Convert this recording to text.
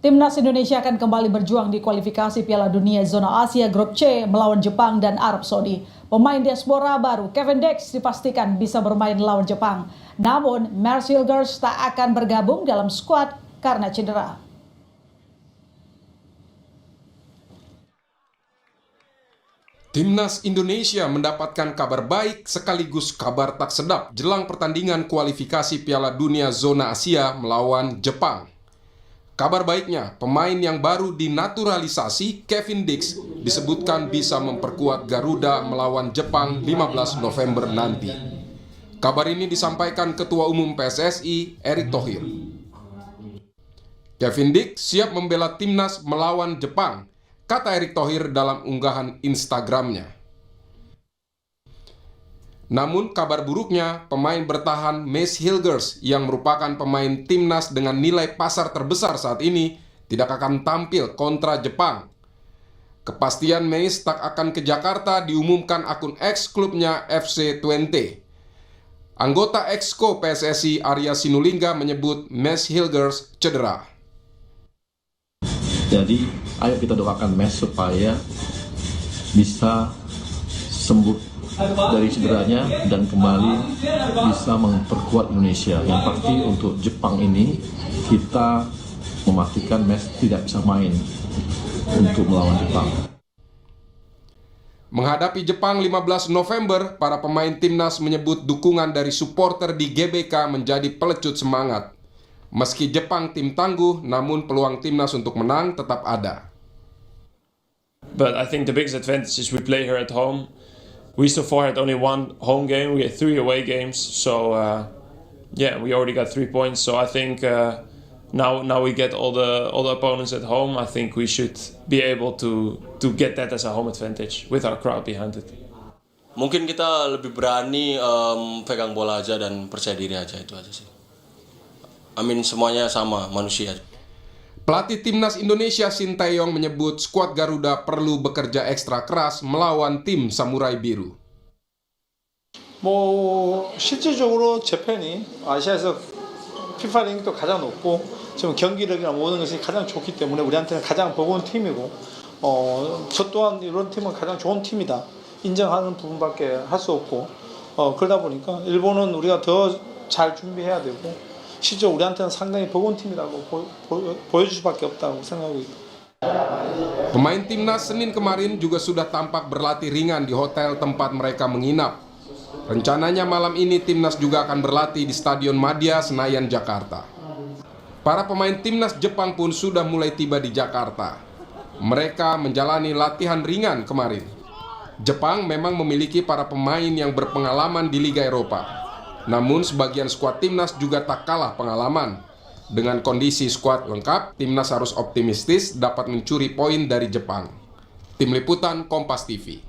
Timnas Indonesia akan kembali berjuang di kualifikasi Piala Dunia Zona Asia Grup C melawan Jepang dan Arab Saudi. Pemain diaspora baru Kevin Dix dipastikan bisa bermain lawan Jepang. Namun, Mers Hilgers tak akan bergabung dalam skuad karena cedera. Timnas Indonesia mendapatkan kabar baik sekaligus kabar tak sedap jelang pertandingan kualifikasi Piala Dunia Zona Asia melawan Jepang. Kabar baiknya, pemain yang baru dinaturalisasi, Kevin Dix, disebutkan bisa memperkuat Garuda melawan Jepang 15 November nanti. Kabar ini disampaikan Ketua Umum PSSI, Erick Thohir. Kevin Dix siap membela timnas melawan Jepang, kata Erick Thohir dalam unggahan Instagramnya. Namun kabar buruknya, pemain bertahan Mers Hilgers yang merupakan pemain timnas dengan nilai pasar terbesar saat ini tidak akan tampil kontra Jepang. Kepastian Mers tak akan ke Jakarta diumumkan akun X klubnya FC Twente. Anggota Exco PSSI Arya Sinulinga menyebut Mers Hilgers cedera. Jadi ayo kita doakan Mers supaya bisa sembuh dari cederanya dan kembali bisa memperkuat Indonesia. Yang pasti untuk Jepang ini kita memastikan Mers tidak bisa main untuk melawan Jepang. Menghadapi Jepang 15 November, para pemain timnas menyebut dukungan dari supporter di GBK menjadi pelecut semangat. Meski Jepang tim tangguh, namun peluang timnas untuk menang tetap ada. But I think the biggest advantage is we play here at home. We so far had only one home game. We had 3 away games. So yeah, we already got 3 points. So I think now we get all the opponents at home. I think we should be able to get that as a home advantage with our crowd behind it. Mungkin kita lebih berani pegang bola aja dan percaya diri aja, itu aja sih. Semuanya sama, manusia. Pelatih timnas Indonesia Sinteyong menyebut skuad Garuda perlu bekerja ekstra keras melawan tim Samurai Biru. 실질적으로 재팬이 아시아에서 피파 랭킹도 가장 높고 지금 경기력이나 모든 것이 가장 좋기 때문에 우리한테는 가장 버거운 팀이고 저 또한 이런 팀은 가장 좋은 팀이다 인정하는 부분밖에 할 수 없고 그러다 보니까 일본은 우리가 더 잘 준비해야 되고 실제 우리한테는 상당히 버거운 팀이라고 보여줄 수밖에 없다고 생각하고 있다. Pemain timnas Senin kemarin juga sudah tampak berlatih ringan di hotel tempat mereka menginap. Rencananya malam ini timnas juga akan berlatih di Stadion Madia Senayan, Jakarta. Para pemain timnas Jepang pun sudah mulai tiba di Jakarta. Mereka menjalani latihan ringan kemarin. Jepang memang memiliki para pemain yang berpengalaman di Liga Eropa. Namun sebagian skuad timnas juga tak kalah pengalaman. Dengan kondisi skuad lengkap, timnas harus optimistis dapat mencuri poin dari Jepang. Tim Liputan Kompas TV.